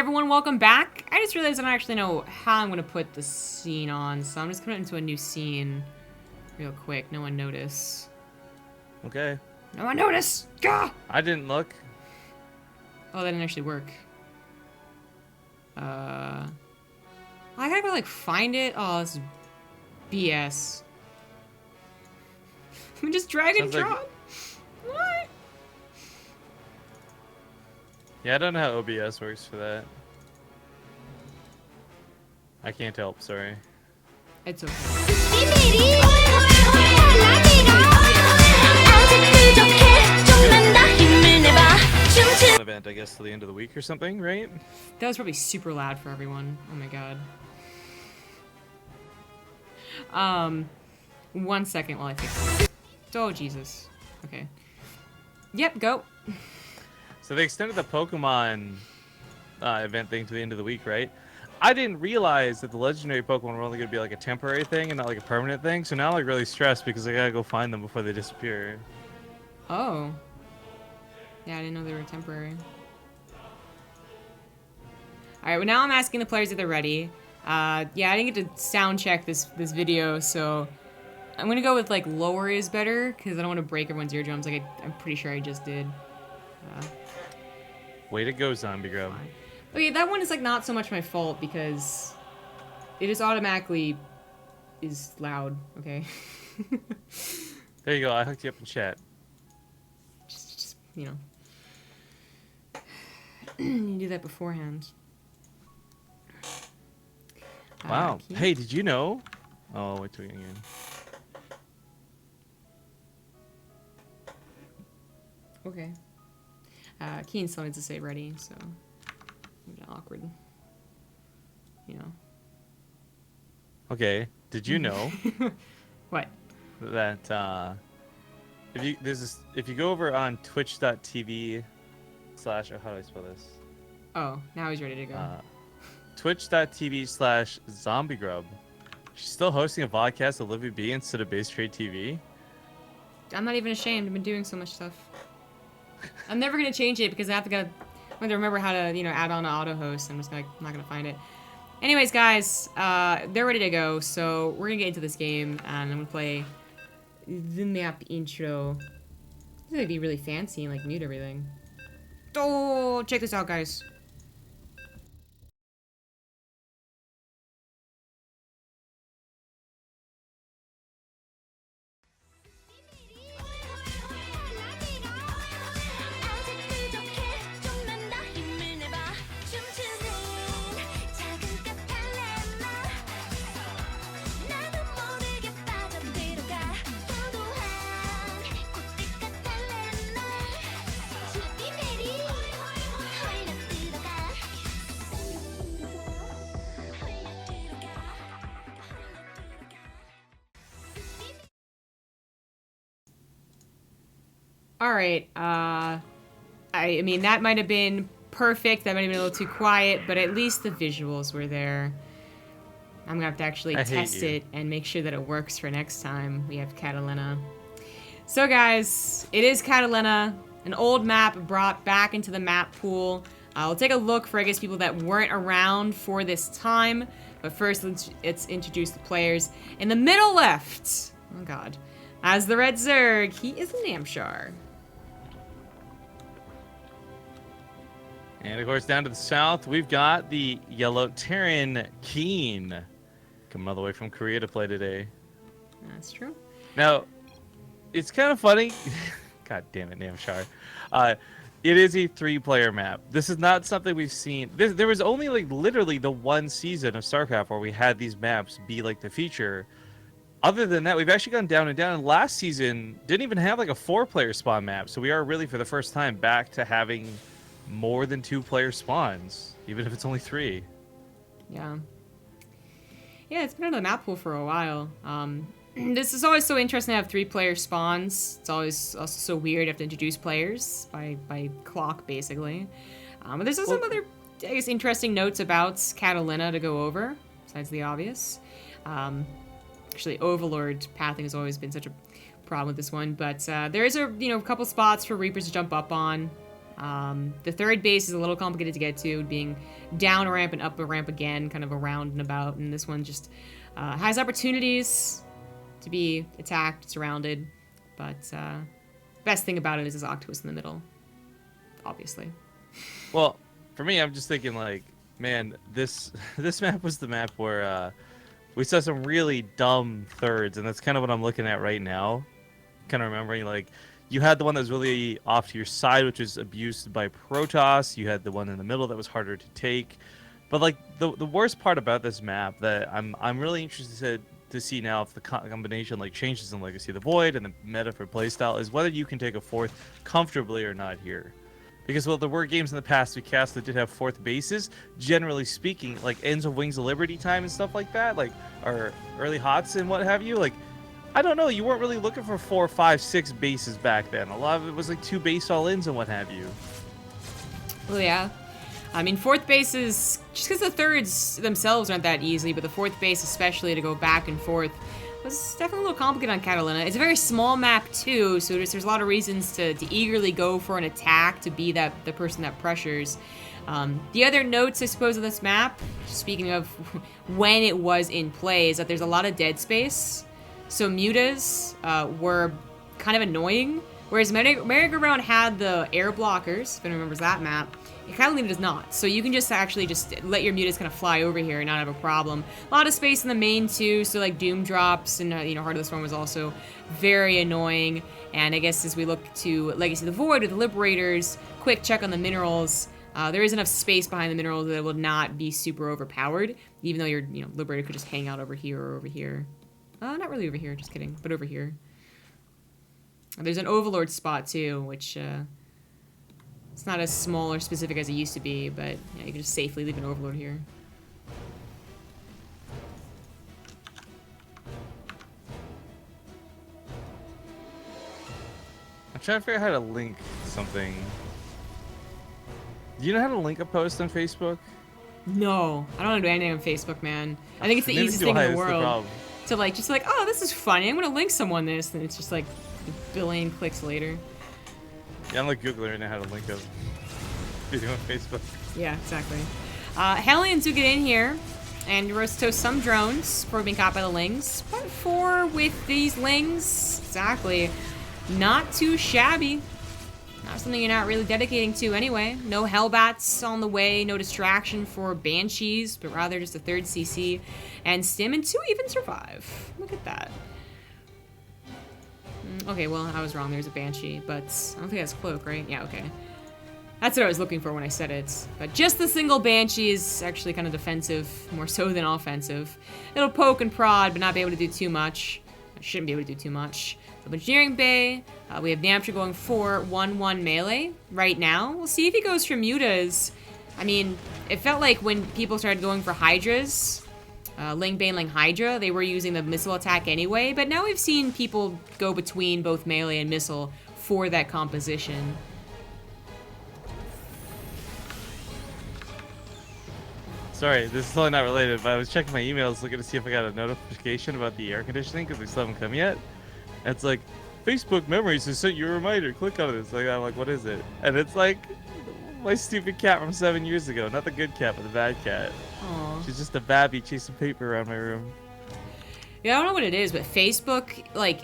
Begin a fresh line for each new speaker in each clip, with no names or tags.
everyone, welcome back. I just realized I don't actually know how I'm gonna put the scene on, so I'm just gonna put it into a new scene real quick. No one notice.
Okay.
No one notice! Gah!
I didn't look.
Oh, that didn't actually work. I gotta go, like, find it? Oh, this is BS. I'm just drag and
Sounds like-
drop. What?
Yeah, I don't know how OBS works for that. I can't help, sorry.
It's okay.
Event, I guess, till the end of the week or something, right?
That was probably super loud for everyone. Oh my god. 1 second while I fix it. Oh, Jesus. Okay. Yep, go.
So they extended the Pokemon event thing to the end of the week, right? I didn't realize that the legendary Pokemon were only going to be like a temporary thing and not like a permanent thing. So now I'm like really stressed because I gotta go find them before they disappear.
Oh. Yeah, I didn't know they were temporary. Alright, well now I'm asking the players if they're ready. Yeah, I didn't get to sound check this video, so I'm gonna go with like lower is better because I don't want to break everyone's eardrums like I'm pretty sure I just did.
Way to go, Zombie Grub.
Okay, that one is like not so much my fault because it just automatically is loud, okay?
There you go, I hooked you up in chat.
just you know. You do that beforehand.
Wow.
KeeN?
Hey, did you know? Oh, wait till we get in.
Okay. KeeN still needs to say ready, so awkward. You know.
Okay. Did you know
What?
that if you go over on twitch.tv/, oh, how do I spell this?
Oh, now he's ready to go.
Twitch.tv/zombiegrub. She's still hosting a podcast of Livy B instead of BaseTradeTV.
I'm not even ashamed. I've been doing so much stuff. I'm never gonna change it because I'm gonna remember how to, you know, add on to auto host. I'm just not gonna find it. Anyways, guys, they're ready to go, so we're gonna get into this game, and I'm gonna play the map intro. This is gonna be really fancy and like mute everything. Oh, check this out, guys. Alright, I mean, that might have been perfect, that might have been a little too quiet, but at least the visuals were there. I'm gonna have to actually test it and make sure that it works for next time we have Catalina. So guys, it is Catalina, an old map brought back into the map pool. We'll take a look for, I guess, people that weren't around for this time, but first let's introduce the players. In the middle left, oh god, as the Red Zerg, he is Namshar.
And of course, down to the south, we've got the Yellow Terran KeeN. Coming all the way from Korea to play today.
That's true.
Now, it's kind of funny. God damn it, Namshar. It is a 3-player map. This is not something we've seen. There was only like literally the one season of StarCraft where we had these maps be like the feature. Other than that, we've actually gone down and down. And last season didn't even have like a 4-player spawn map. So we are really, for the first time, back to having more than 2-player spawns, even if it's only 3.
Yeah. Yeah, it's been on the map pool for a while. This is always so interesting to have 3-player spawns. It's always also so weird to have to introduce players by clock, basically. But there's also some other, I guess, interesting notes about Catalina to go over, besides the obvious. Actually, Overlord pathing has always been such a problem with this one, but there is a couple spots for Reapers to jump up on. The third base is a little complicated to get to, being down a ramp and up a ramp again, kind of around and about. And this one just has opportunities to be attacked, surrounded. But best thing about it is this octopus in the middle, obviously.
Well, for me, I'm just thinking like, man, this map was the map where we saw some really dumb thirds, and that's kind of what I'm looking at right now. Kind of remembering like, you had the one that was really off to your side, which was abused by Protoss. You had the one in the middle that was harder to take. But like the worst part about this map that I'm really interested to see now if the combination like changes in Legacy of the Void and the meta for playstyle is whether you can take a fourth comfortably or not here. Because while there were games in the past we cast that did have fourth bases, generally speaking, like Ends of Wings of Liberty time and stuff like that, like or early hots and what have you, like I don't know, you weren't really looking for 4, 5, 6 bases back then. A lot of it was like 2 base all-ins and what have you.
Well, yeah. I mean, fourth bases, just because the thirds themselves aren't that easy, but the fourth base especially to go back and forth was definitely a little complicated on Catalina. It's a very small map too, so there's a lot of reasons to eagerly go for an attack, to be the person that pressures. The other notes, I suppose, of this map, speaking of when it was in play, is that there's a lot of dead space. So mutas were kind of annoying, whereas Merry-Go-Round had the air blockers, if anyone remembers that map. Catalina does not, so you can just let your mutas kind of fly over here and not have a problem. A lot of space in the main too, so like Doom drops and Heart of the Storm was also very annoying. And I guess as we look to Legacy of the Void with the Liberators, quick check on the minerals. There is enough space behind the minerals that it will not be super overpowered, even though your Liberator could just hang out over here or over here. Not really over here, just kidding, but over here. There's an Overlord spot too, which it's not as small or specific as it used to be, but yeah, you can just safely leave an Overlord here.
I'm trying to figure out how to link something. Do you know how to link a post on Facebook?
No, I don't know how to do anything on Facebook, man. I think it's the easiest thing in the world. To just like, oh, this is funny, I'm gonna link someone this, and it's just like a billion clicks later.
Yeah, I'm like Googling right now how to link a video on Facebook.
Yeah, exactly. Hellions do get in here and roast toast some drones before being caught by the Lings. But 4 with these Lings, exactly. Not too shabby. Not something you're not really dedicating to anyway. No Hellbats on the way, no distraction for Banshees, but rather just a 3rd CC. And Stim and 2 even survive. Look at that. Okay, well, I was wrong. There's a Banshee, but I don't think that's Cloak, right? Yeah, okay. That's what I was looking for when I said it. But just the single Banshee is actually kind of defensive, more so than offensive. It'll poke and prod, but not be able to do too much. I shouldn't be able to do too much. So Engineering Bay, we have Namshar going for 1-1 melee right now. We'll see if he goes for mutas. I mean, it felt like when people started going for Hydras, Ling Bane, Ling Hydra, they were using the missile attack anyway, but now we've seen people go between both melee and missile for that composition.
Sorry, this is totally not related, but I was checking my emails looking to see if I got a notification about the air conditioning because we still haven't come yet. And it's like, Facebook Memories has sent you a reminder. Click on this. Like, I'm like, what is it? And it's like my stupid cat from 7 years ago. Not the good cat, but the bad cat.
Aww. She's
just a babby chasing paper around my room.
Yeah, I don't know what it is, but Facebook, like,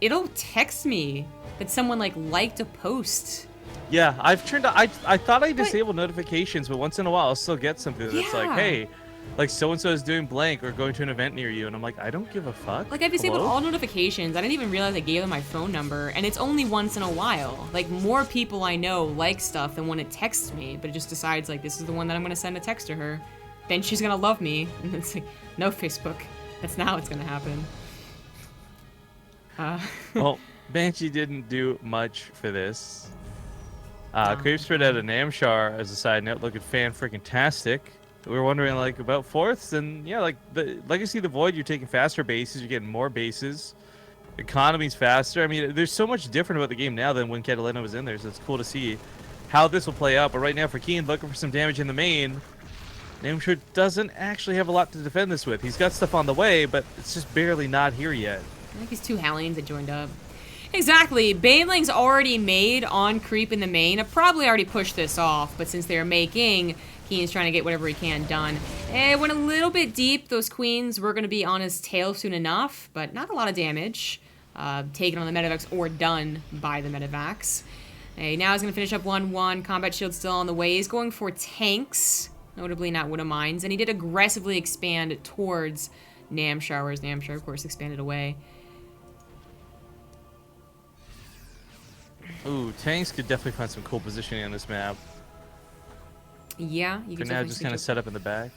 it'll text me that someone, like, liked a post.
Yeah, I've turned on, I thought I disabled notifications, but once in a while I'll still get something that's like, hey, like so-and-so is doing blank or going to an event near you, and I'm like, I don't give a fuck.
Like, I've disabled all notifications. I didn't even realize I gave them my phone number, and it's only once in a while. Like, more people I know like stuff than when it texts me, but it just decides, like, this is the one that I'm going to send a text to her. Then she's going to love me. And it's like, no, Facebook. That's not what's going to happen.
Well, Banshee didn't do much for this. Creep spread out of Namshar, as a side note, looking fan-freaking-tastic. We were wondering, like, about fourths, and yeah, like, the Legacy of the Void, you're taking faster bases, you're getting more bases. Economy's faster. I mean, there's so much different about the game now than when Catalina was in there, so it's cool to see how this will play out. But right now, for KeeN, looking for some damage in the main, Namshar doesn't actually have a lot to defend this with. He's got stuff on the way, but it's just barely not here yet.
I think he's 2 Hellions that joined up. Exactly. Baneling's already made on creep in the main. I've probably already pushed this off, but since they're making, KeeN's trying to get whatever he can done. It went a little bit deep. Those queens were going to be on his tail soon enough, but not a lot of damage. Taken on the Medivacs or done by the Medivacs. Hey, now he's going to finish up 1-1. Combat shield still on the way. He's going for tanks, notably not Widow Mines, and he did aggressively expand towards Namshar, whereas Namshar, of course, expanded away.
Ooh, tanks could definitely find some cool positioning on this map.
Yeah, you can
now just kind of set up in the back.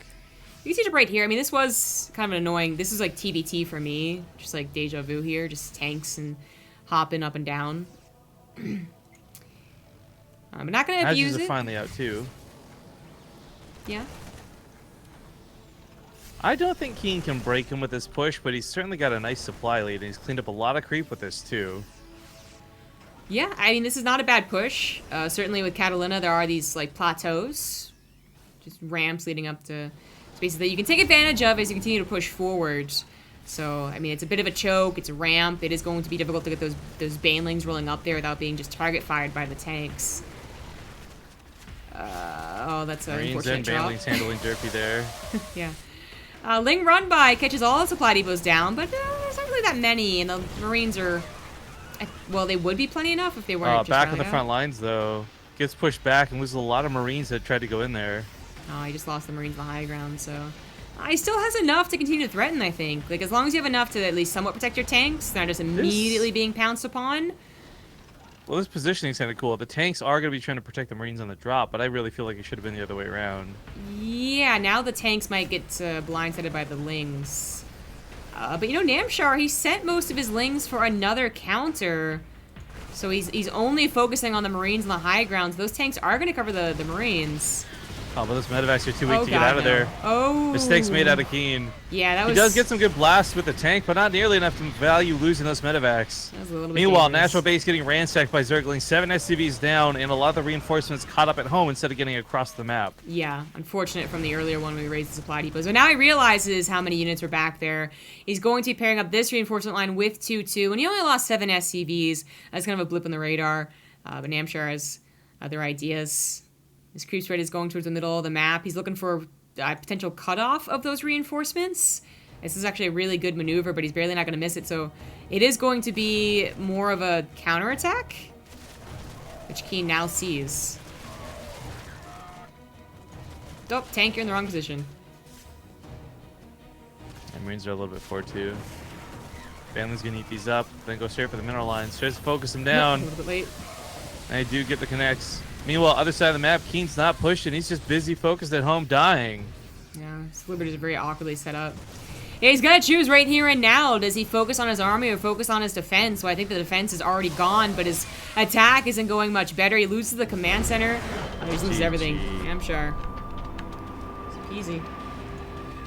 You can see it right here. I mean, this was kind of an annoying. This is like TBT for me, just like deja vu here, just tanks and hopping up and down. I'm not gonna abuse it.
Are finally out too.
Yeah.
I don't think KeeN can break him with this push, but he's certainly got a nice supply lead, and he's cleaned up a lot of creep with this too.
Yeah, I mean, this is not a bad push. Certainly with Catalina, there are these like plateaus, just ramps leading up to spaces that you can take advantage of as you continue to push forward. So, I mean, it's a bit of a choke. It's a ramp. It is going to be difficult to get those banelings rolling up there without being just target fired by the tanks. Oh, that's an unfortunate drop.
Marines and banelings handling Derpy there.
Yeah. Ling Run By catches all the supply depots down, but there's not really that many, and the Marines are... Well, they would be plenty enough if they weren't just
back on the
out.
front lines, though. Gets pushed back and loses a lot of Marines that tried to go in there.
Oh, he just lost the Marines on the high ground, so... he still has enough to continue to threaten, I think. Like, as long as you have enough to at least somewhat protect your tanks, they're not just immediately being pounced upon.
Well, this positioning is kind of cool. The tanks are going to be trying to protect the Marines on the drop, but I really feel like it should have been the other way around.
Yeah, now the tanks might get blindsided by the Lings. But, you know, Namshar, he sent most of his Lings for another counter. So he's only focusing on the Marines on the high grounds. Those tanks are going to cover the Marines.
Oh, but those medevacs are too weak to get out of there.
Oh.
Mistakes made out of KeeN.
Yeah, that was...
He does get some good blasts with the tank, but not nearly enough to value losing those medevacs.
That was a little bit
Meanwhile,
dangerous.
Natural Base getting ransacked by Zergling. 7 SCVs down, and a lot of the reinforcements caught up at home instead of getting across the map.
Yeah, unfortunate from the earlier one when we raised the supply depots. So now he realizes how many units were back there. He's going to be pairing up this reinforcement line with 2-2, and he only lost 7 SCVs. That's kind of a blip on the radar. But Namshar has other ideas. His creep spread is going towards the middle of the map. He's looking for a potential cutoff of those reinforcements. This is actually a really good maneuver, but he's barely not going to miss it. So it is going to be more of a counterattack, which KeeN now sees. Oh, tank, you're in the wrong position.
And Marines are a little bit forward too. Banling's going to eat these up, then go straight for the mineral lines. Tries to focus them down.
A little bit late.
And they do get the connects. Meanwhile, other side of the map, KeeN's not pushing. He's just busy focused at home dying.
Yeah, his Liberty's very awkwardly set up. Yeah, he's got to choose right here and now. Does he focus on his army or focus on his defense? Well, I think the defense is already gone, but his attack isn't going much better. He loses the command center. He just loses everything. Namshar. It's easy.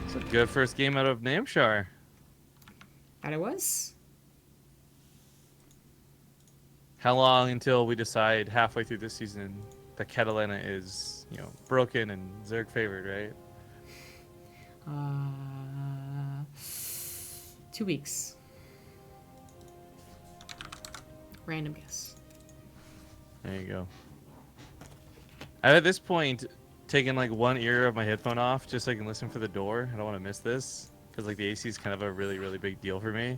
It's a good first game out of Namshar.
That it was.
How long until we decide halfway through this season that Catalina is, you know, broken and Zerg favored, right?
2 weeks. Random guess.
There you go. I've at this point taken like one ear of my headphone off just so I can listen for the door. I don't want to miss this because like the AC is kind of a really, really big deal for me.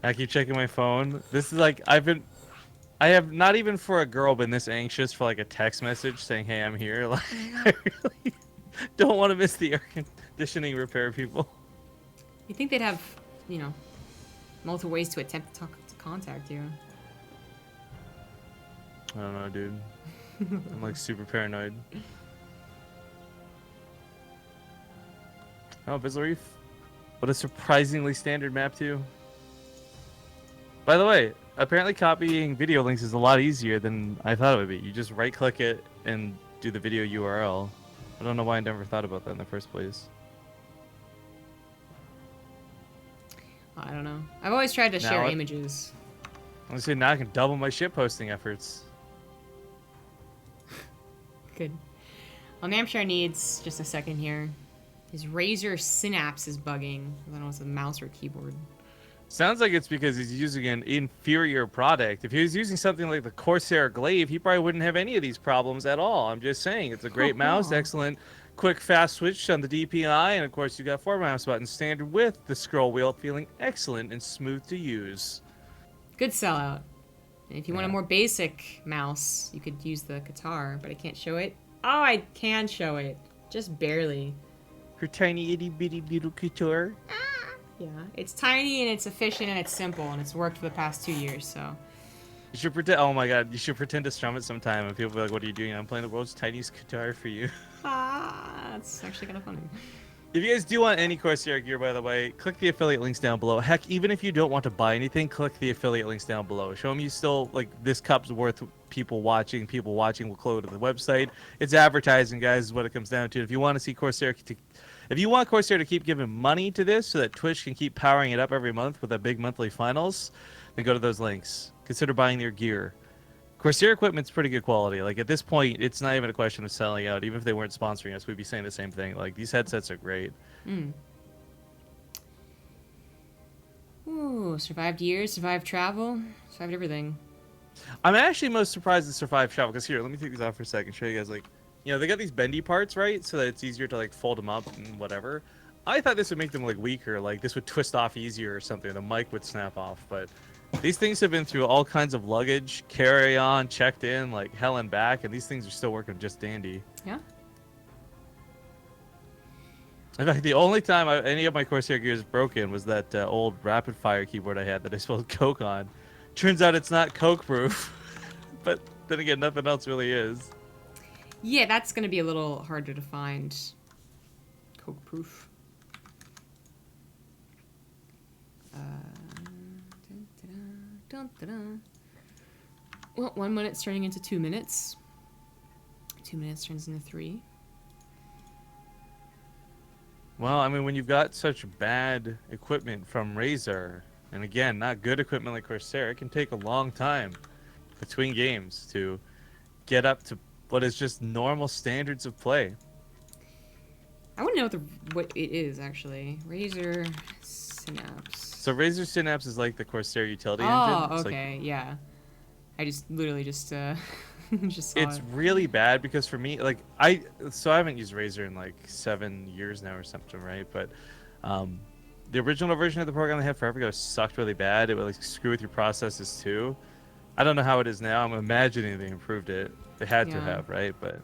I keep checking my phone. This is like, I have not even for a girl been this anxious for like a text message saying, hey, I'm here. Like, I really don't want to miss the air conditioning repair people.
You'd think they'd have, you know, multiple ways to attempt to contact you.
I don't know, dude. I'm like super paranoid. Oh, Bizzle Reef. What a surprisingly standard map, too. By the way, apparently copying video links is a lot easier than I thought it would be. You just right-click it and do the video URL. I don't know why I never thought about that in the first place.
I don't know. I've always tried to share images.
I'm gonna say now I can double my shit posting efforts.
Good. Well, Namshar needs just a second here. His Razer Synapse is bugging. I don't know if it's a mouse or a keyboard.
Sounds like it's because he's using an inferior product. If he was using something like the Corsair Glaive, he probably wouldn't have any of these problems at all. I'm just saying, it's a great mouse, excellent, quick, fast switch on the DPI, and of course you got 4 mouse buttons, standard with the scroll wheel, feeling excellent and smooth to use.
Good sellout. And if you want a more basic mouse, you could use the guitar, but I can't show it. Oh, I can show it. Just barely.
Her tiny itty bitty little guitar.
Yeah, it's tiny and it's efficient and it's simple and it's worked for the past 2 years, so.
You should pretend. Oh my god, you should pretend to strum it sometime, and people will be like, "What are you doing?" I'm playing the world's tiniest guitar for you.
That's actually kind of funny.
If you guys do want any Corsair gear, by the way, click the affiliate links down below. Heck, even if you don't want to buy anything, click the affiliate links down below. Show them you still, like, this cup's worth people watching. People watching will go to the website. It's advertising, guys, is what it comes down to. If you want to see Corsair, if you want Corsair to keep giving money to this so that Twitch can keep powering it up every month with the big monthly finals, then go to those links. Consider buying their gear. Corsair equipment's pretty good quality. Like, at this point, it's not even a question of selling out. Even if they weren't sponsoring us, we'd be saying the same thing. Like, these headsets are great.
Ooh, survived years, survived travel, survived everything.
I'm actually most surprised at survived travel, because here, let me take these off for a second, show you guys, like, you know, they got these bendy parts, right? So that it's easier to, like, fold them up and whatever. I thought this would make them, like, weaker. Like, this would twist off easier or something. The mic would snap off, but... These things have been through all kinds of luggage, carry-on, checked in, like hell and back, and these things are still working just dandy.
Yeah.
In fact, the only time any of my Corsair gear is broken was that old rapid-fire keyboard I had that I spilled Coke on. Turns out it's not Coke-proof, but then again, nothing else really is.
Yeah, that's going to be a little harder to find. Coke-proof. Well, 1 minute's turning into 2 minutes. 2 minutes turns into 3.
Well, I mean, when you've got such bad equipment from Razer, and again, not good equipment like Corsair, it can take a long time between games to get up to what is just normal standards of play.
I want to know what it is, actually. Razer Synapse.
So Razer Synapse is like the Corsair utility engine.
Oh,
It's
okay,
like,
yeah. I just literally just saw
it's
it.
really bad because for me, like I haven't used Razer in like 7 years now or something, right? But the original version of the program they had forever ago sucked really bad. It would like screw with your processes too. I don't know how it is now. I'm imagining they improved it. They had to have, right? But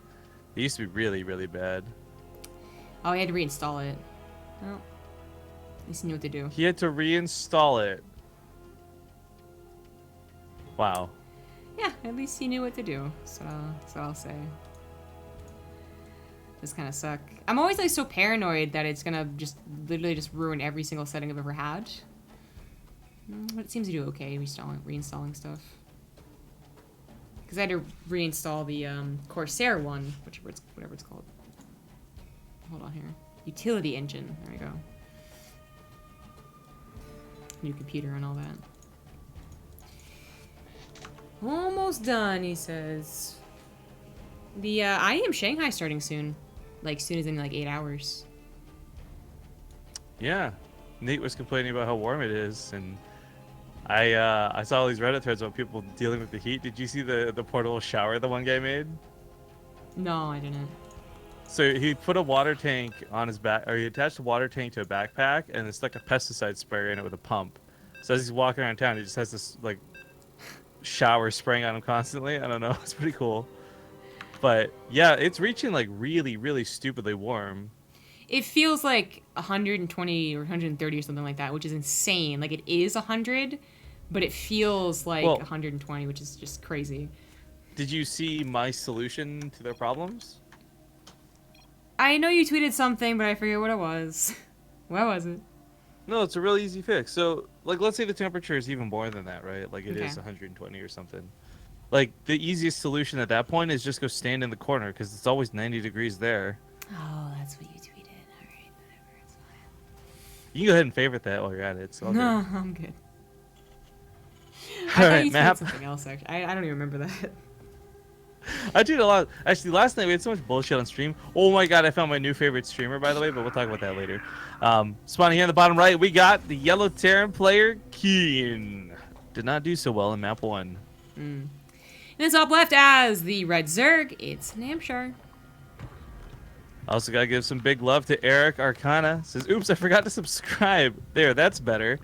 it used to be really, really bad.
Oh, I had to reinstall it. Well, at least he knew what to do.
He had to reinstall it. Wow.
Yeah, at least he knew what to do. So that's what I'll say. This kind of suck. I'm always like so paranoid that it's gonna just literally just ruin every single setting I've ever had. But it seems to do okay reinstalling stuff. Because I had to reinstall the Corsair one, whatever it's called. Hold on here. Utility engine. There we go. New computer and all that. Almost done, he says. The IEM Shanghai starting soon. Like, soon as in like 8 hours.
Yeah. Nate was complaining about how warm it is, and I saw all these Reddit threads about people dealing with the heat. Did you see the portable shower the one guy made?
No, I didn't.
So he put a water tank on his back, or he attached a water tank to a backpack, and then stuck a pesticide sprayer in it with a pump. So as he's walking around town, he just has this like shower spraying on him constantly. I don't know. It's pretty cool. But yeah, it's reaching like really, really stupidly warm.
It feels like 120 or 130 or something like that, which is insane. Like, it is 100, but it feels like 120, which is just crazy.
Did you see my solution to their problems?
I know you tweeted something, but I forget what it was. What was it?
No, it's a really easy fix. So, like, let's say the temperature is even more than that, right? Like, it is 120 or something. Like, the easiest solution at that point is just go stand in the corner, because it's always 90 degrees there.
Oh, that's what you tweeted. All right, whatever, it's fine.
You can go ahead and favorite that while you're at it. It's all
no,
good.
I'm good.
All right,
you
map.
tweeted something else, actually. I don't even remember that.
I tweet a lot. Actually, last night we had so much bullshit on stream. Oh my god, I found my new favorite streamer, by the way, but we'll talk about that later. Spawning here in the bottom right, we got the yellow Terran player, KeeN. Did not do so well in map 1.
And then top left as the red Zerg, it's Namshar.
Also gotta give some big love to Eric Arcana. Says, oops, I forgot to subscribe. There, that's better.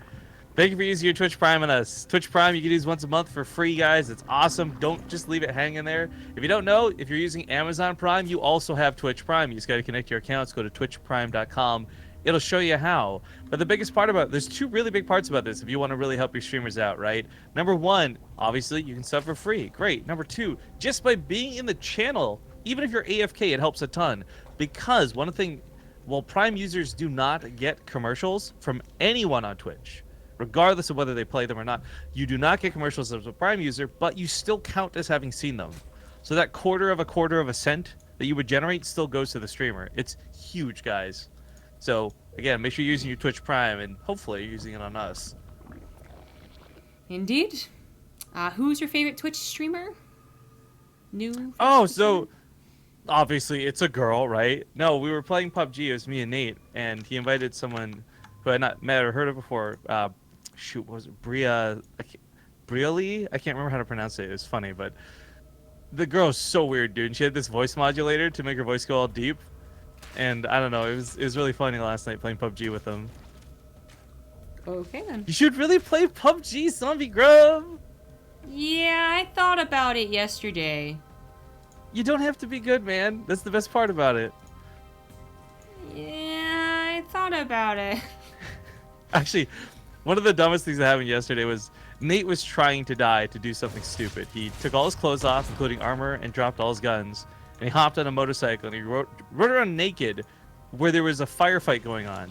Thank you for using your Twitch Prime on us. Twitch Prime, you can use once a month for free, guys. It's awesome. Don't just leave it hanging there. If you don't know, if you're using Amazon Prime, you also have Twitch Prime. You just got to connect your accounts. Go to twitchprime.com. It'll show you how. But the biggest part about there's 2 really big parts about this if you want to really help your streamers out, right? Number 1, obviously, you can sub for free. Great. Number 2, just by being in the channel, even if you're AFK, it helps a ton. Because one thing, well, Prime users do not get commercials from anyone on Twitch. Regardless of whether they play them or not, you do not get commercials as a Prime user, but you still count as having seen them. So that quarter of a cent that you would generate still goes to the streamer. It's huge, guys. So again, make sure you're using your Twitch Prime, and hopefully you're using it on us.
Indeed. Who's your favorite Twitch streamer? New?
Oh, so obviously it's a girl, right? No, we were playing PUBG. It was me and Nate, and he invited someone who I had not met or heard of before. Shoot, what was it? Brialee? I can't remember how to pronounce it. It was funny, but the girl's so weird, dude. And she had this voice modulator to make her voice go all deep. And I don't know, it was really funny last night playing PUBG with them.
Okay, then.
You should really play PUBG, Zombie Grub!
Yeah, I thought about it yesterday.
You don't have to be good, man. That's the best part about it.
Yeah, I thought about it.
Actually, one of the dumbest things that happened yesterday was Nate was trying to die to do something stupid. He took all his clothes off, including armor, and dropped all his guns. And he hopped on a motorcycle and he rode around naked where there was a firefight going on.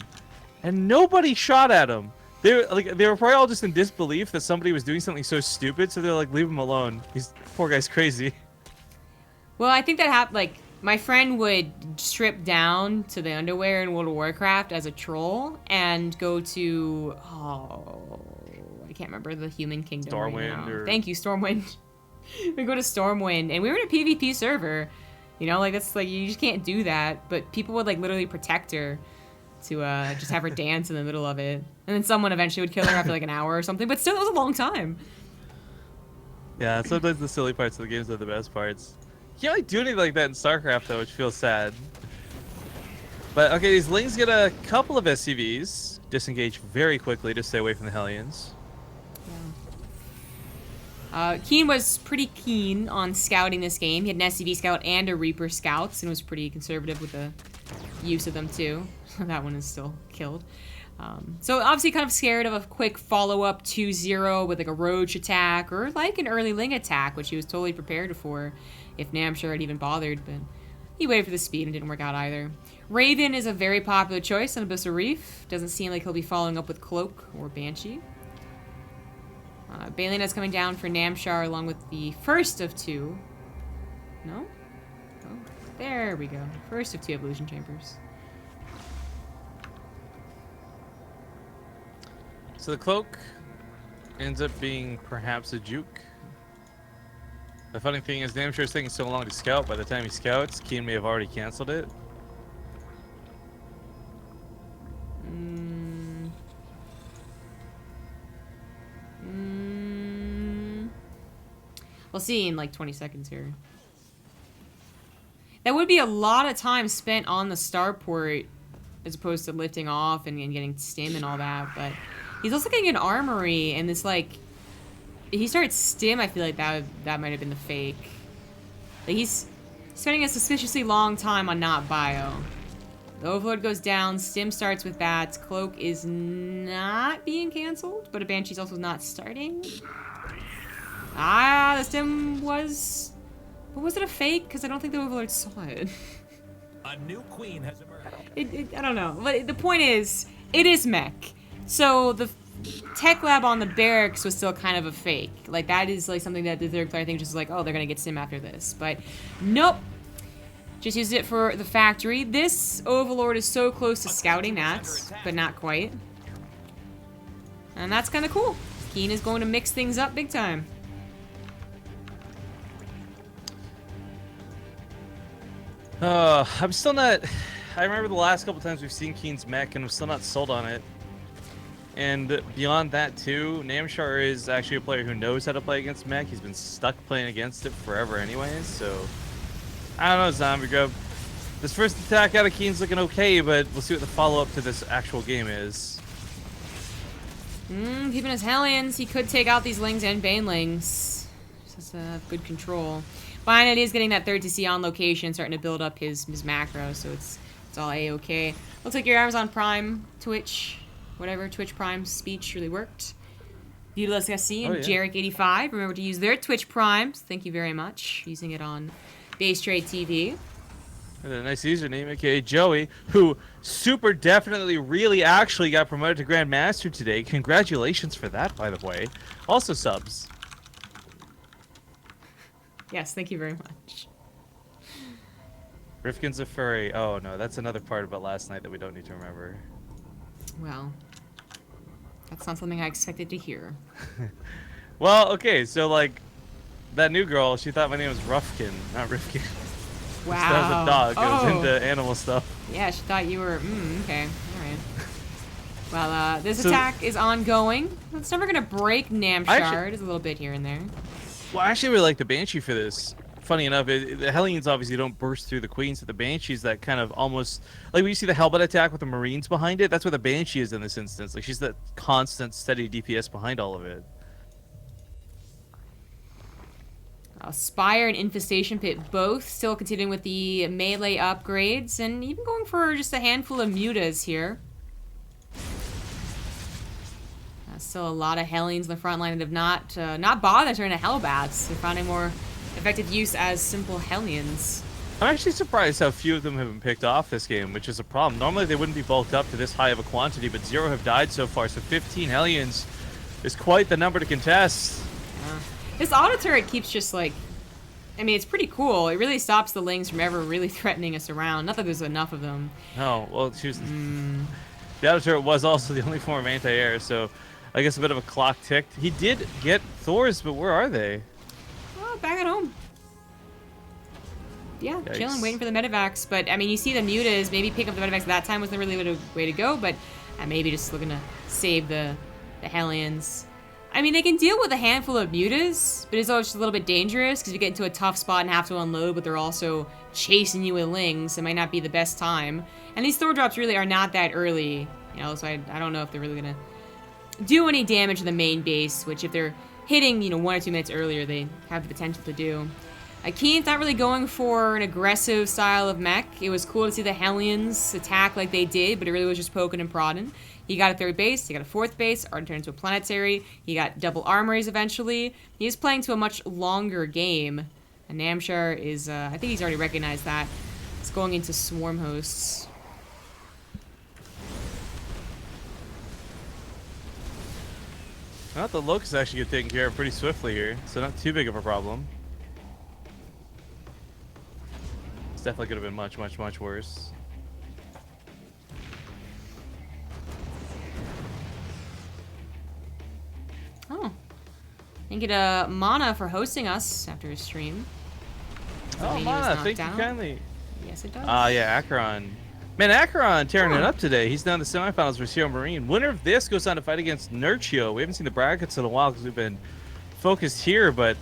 And nobody shot at him. They were probably all just in disbelief that somebody was doing something so stupid, so they're like, leave him alone. Poor guy's crazy.
Well, I think that happened, like, my friend would strip down to the underwear in World of Warcraft as a troll and go to, I can't remember the human kingdom right now. Thank you, Stormwind. We go to Stormwind, and we were in a PvP server. You know, like, that's, like, you just can't do that. But people would, like, literally protect her to just have her dance in the middle of it. And then someone eventually would kill her after, like, an hour or something. But still, it was a long time.
Yeah, sometimes the silly parts of the games are the best parts. You can't really do anything like that in StarCraft, though, which feels sad. But, okay, these Lings get a couple of SCVs. Disengage very quickly to stay away from the Hellions.
Yeah. KeeN was pretty keen on scouting this game. He had an SCV scout and a Reaper scouts, and was pretty conservative with the use of them, too. That one is still killed. So obviously kind of scared of a quick follow-up 2-0 with like a roach attack or like an early Ling attack, which he was totally prepared for if Namshar had even bothered, but he waited for the speed and didn't work out either. Raven is a very popular choice on Abyssal Reef. Doesn't seem like he'll be following up with Cloak or Banshee. Balina's coming down for Namshar along with the first of 2. No? Oh, there we go. First of 2 evolution chambers.
So the Cloak ends up being perhaps a juke. The funny thing is, Namshar is taking so long to scout. By the time he scouts, KeeN may have already canceled it.
We'll see in like 20 seconds here. That would be a lot of time spent on the starport as opposed to lifting off and getting stim and all that, but he's also getting an armory, and it's like, if he started stim, I feel like that might have been the fake. Like, he's spending a suspiciously long time on not bio. The Overlord goes down, stim starts with that, Cloak is not being cancelled, but a Banshee's also not starting. The stim was... But was it a fake? Because I don't think the Overlord saw it.
A new queen has emerged.
I don't know. But the point is, it is mech. So the tech lab on the barracks was still kind of a fake. Like, that is like something that the third player thinks just like, oh, they're gonna get sim after this. But nope. Just used it for the factory. This Overlord is so close to scouting that, but not quite. And that's kind of cool. KeeN is going to mix things up big time.
I'm still not. I remember the last couple times we've seen KeeN's mech, and I'm still not sold on it. And beyond that, too, Namshar is actually a player who knows how to play against mech. He's been stuck playing against it forever, anyways. So I don't know, Zombie Grub. This first attack out of KeeN's looking okay, but we'll see what the follow-up to this actual game is.
Keeping his Hellions, he could take out these Lings and Banelings. Just have good control. Fine, it is getting that third TC on location, starting to build up his macro, so it's all A-okay. Looks like your Amazon Prime, Twitch, whatever, Twitch Prime speech really worked. Viewless SC and Jarek85, remember to use their Twitch Primes. Thank you very much. Using it on BaseTradeTV.
And a nice username, aka Joey, who super definitely really actually got promoted to Grandmaster today. Congratulations for that, by the way. Also subs.
Yes, thank you very much.
Rifkin's a furry. Oh no, that's another part about last night that we don't need to remember.
Well, that's not something I expected to hear.
Well, okay, so like that new girl, she thought my name was Ruffkin, not Rifkin.
Wow.
That was a dog. I was into animal stuff.
Yeah, she thought you were. Okay, all right. Well, this attack is ongoing. It's never gonna break Namshar. Just a little bit here and there.
Well, I actually really like the Banshee for this. Funny enough, the Hellions obviously don't burst through the Queens, so the Banshee's that kind of almost like when you see the Hellbat attack with the Marines behind it. That's what the Banshee is in this instance. Like she's that constant, steady DPS behind all of it.
Spire and Infestation Pit both still continuing with the melee upgrades, and even going for just a handful of mutas here. Still a lot of Hellions in the front line that have not bothered turning to Hellbats. They're finding more effective use as simple Hellions.
I'm actually surprised how few of them have been picked off this game, which is a problem. Normally they wouldn't be bulked up to this high of a quantity, but 0 have died so far, so 15 Hellions is quite the number to contest.
This auto turret keeps just like, I mean, it's pretty cool. It really stops the Lings from ever really threatening us around. Not that there's enough of them.
No, well, she was, the auto turret was also the only form of anti-air, so I guess a bit of a clock ticked. He did get Thors, but where are they?
Oh, back at home. Yeah,
Yikes.
Chilling, waiting for the medevacs. But, I mean, you see the mutas. Maybe pick up the medevacs that time wasn't really a way to go, but maybe just looking to save the Hellions. I mean, they can deal with a handful of mutas, but it's always just a little bit dangerous because you get into a tough spot and have to unload, but they're also chasing you with Lings. It might not be the best time. And these Thor drops really are not that early, you know, so I don't know if they're really going to do any damage to the main base, which if they're hitting, you know, 1 or 2 minutes earlier, they have the potential to do. KeeN's not really going for an aggressive style of mech. It was cool to see the Hellions attack like they did, but it really was just poking and prodding. He got a 3rd base, he got a 4th base, already turned into a planetary, he got double armories eventually. He's playing to a much longer game. And Namshar is, I think he's already recognized that. It's going into swarm hosts.
Well, the Locusts actually get taken care of pretty swiftly here, so not too big of a problem. It's definitely could have been much, much, much worse.
Oh. Thank you to Mana for hosting us after his stream.
Oh, Mana, thank you kindly.
Yes, it does.
Yeah, Acheron. Man, Acheron tearing it up today. He's down to semifinals for Sierra Marine. Winner of this goes on to fight against Nurchio. We haven't seen the brackets in a while because we've been focused here, but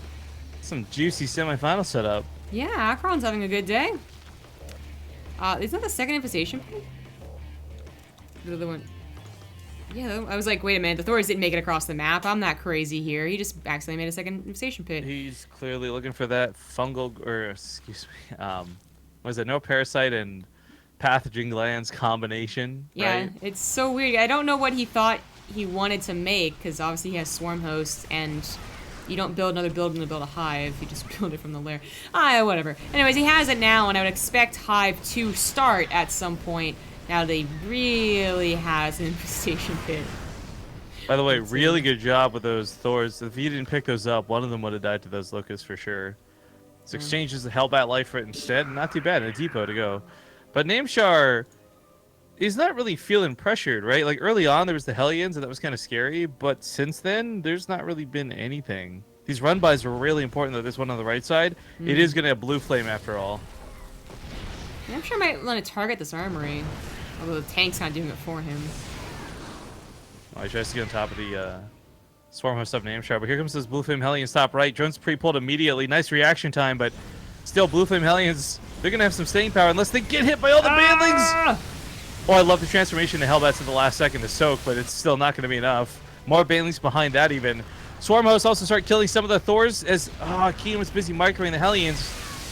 some juicy semifinal setup.
Yeah, Acheron's having a good day. Isn't that the 2nd infestation? The other one. Yeah, I was like, wait a minute, the Thors didn't make it across the map. I'm not crazy here. He just accidentally made a 2nd infestation pit.
He's clearly looking for that fungal, or excuse me, what is it, no parasite and pathogen glands combination.
Yeah,
right?
It's so weird. I don't know what he thought he wanted to make, because obviously he has swarm hosts, and you don't build another building to build a hive. You just build it from the lair. Whatever. Anyways, he has it now, and I would expect hive to start at some point. Now that he really has an infestation pit.
By the way, really good job with those Thors. If you didn't pick those up, one of them would have died to those Locusts for sure. So exchanges the Hellbat life for it instead. Not too bad. A depot to go. But Namshar is not really feeling pressured, right? Like early on, there was the Hellions, and that was kind of scary. But since then, there's not really been anything. These run-bys are really important, though. This one on the right side, it is going to have Blue Flame after all.
I'm sure I might want to target this armory. Although the tank's not doing it for him.
Oh, he tries to get on top of the swarm host up Namshar, but here comes this Blue Flame Hellions top right. Drone's pre-pulled immediately. Nice reaction time, but still Blue Flame Hellions, they're going to have some staying power unless they get hit by all the bantlings. Oh, I love the transformation to Hellbats at the last second to soak, but it's still not going to be enough. More bantlings behind that even. Swarm hosts also start killing some of the Thors as KeeN was busy microing the Hellions.